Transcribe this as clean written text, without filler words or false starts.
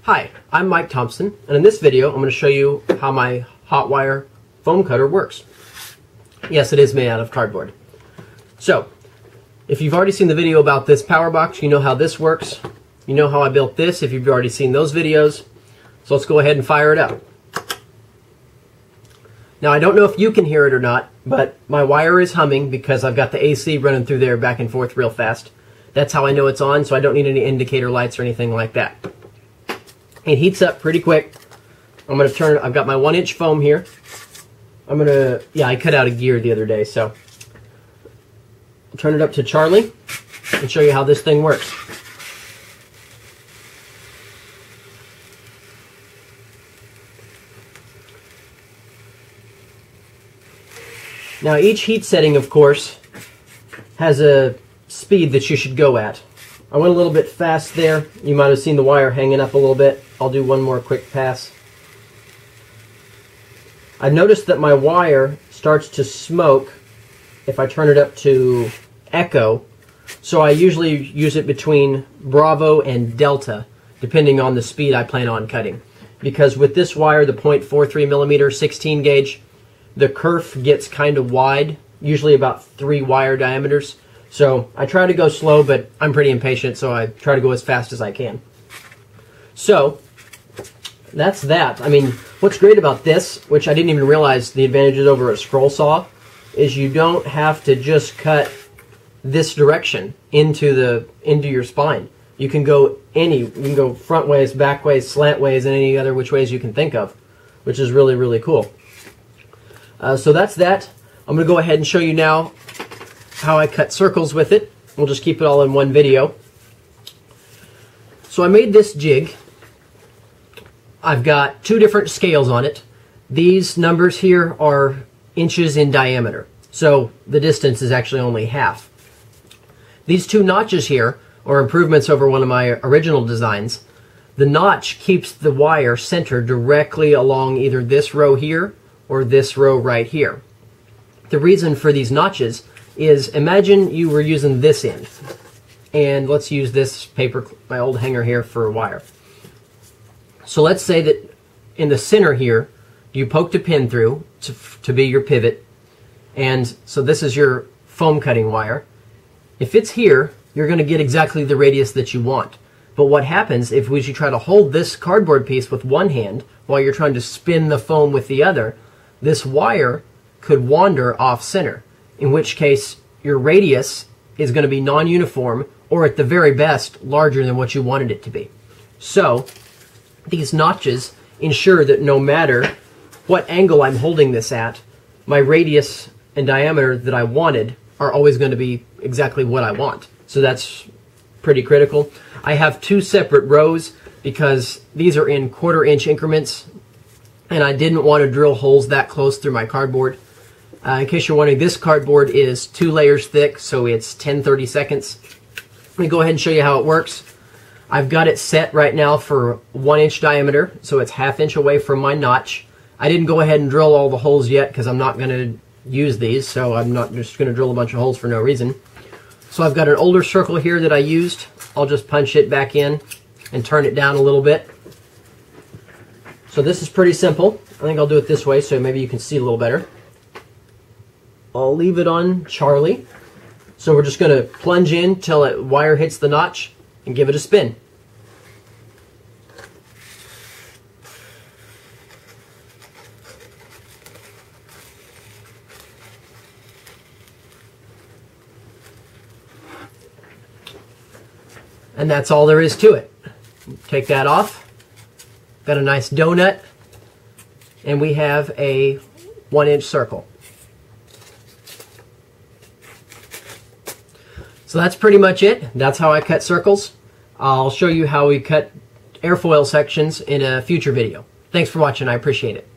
Hi, I'm Mike Thompson, and in this video I'm going to show you how my hot wire foam cutter works. Yes, it is made out of cardboard. So, if you've already seen the video about this power box, you know how this works. You know how I built this if you've already seen those videos. So let's go ahead and fire it up. Now I don't know if you can hear it or not, but my wire is humming because I've got the AC running through there back and forth real fast. That's how I know it's on, so I don't need any indicator lights or anything like that. It heats up pretty quick. I'm going to turn it. I've got my 1-inch foam here. I cut out a gear the other day, so I'll turn it up to Charlie and show you how this thing works. Now each heat setting, of course, has a speed that you should go at. I went a little bit fast there. You might have seen the wire hanging up a little bit. I'll do one more quick pass. I've noticed that my wire starts to smoke if I turn it up to echo, so I usually use it between Bravo and Delta, depending on the speed I plan on cutting. Because with this wire, the 0.43 millimeter 16 gauge, the kerf gets kind of wide, usually about 3 wire diameters. So I try to go slow, but I'm pretty impatient, so I try to go as fast as I can. So that's that. I mean, what's great about this, which I didn't even realize the advantages over a scroll saw, is you don't have to just cut this direction into your spine. You can go front ways, back ways, slant ways, and any other which ways you can think of, which is really, really cool. So that's that. I'm going to go ahead and show you now how I cut circles with it. We'll just keep it all in one video. So I made this jig. I've got 2 different scales on it. These numbers here are inches in diameter, so the distance is actually only half. These 2 notches here are improvements over one of my original designs. The notch keeps the wire centered directly along either this row here or this row right here. The reason for these notches is, imagine you were using this end, and let's use this paper, my old hanger here, for a wire. So let's say that in the center here you poked a pin through to be your pivot, and so this is your foam cutting wire. If it's here, you're going to get exactly the radius that you want. But what happens if you try to hold this cardboard piece with one hand while you're trying to spin the foam with the other, this wire could wander off center, in which case your radius is going to be non-uniform, or at the very best larger than what you wanted it to be. So these notches ensure that no matter what angle I'm holding this at, my radius and diameter that I wanted are always going to be exactly what I want. So that's pretty critical. I have 2 separate rows because these are in 1/4 inch increments, and I didn't want to drill holes that close through my cardboard. In case you're wondering, this cardboard is 2 layers thick, so it's 10/32. Let me go ahead and show you how it works. I've got it set right now for 1 inch diameter, so it's 1/2 inch away from my notch. I didn't go ahead and drill all the holes yet because I'm not going to use these, so I'm not just going to drill a bunch of holes for no reason. So I've got an older circle here that I used. I'll just punch it back in and turn it down a little bit. So this is pretty simple. I think I'll do it this way so maybe you can see a little better. I'll leave it on Charlie. So we're just going to plunge in till the wire hits the notch and give it a spin. And that's all there is to it. Take that off. Got a nice donut, and we have a 1-inch circle. So that's pretty much it. That's how I cut circles. I'll show you how we cut airfoil sections in a future video. Thanks for watching. I appreciate it.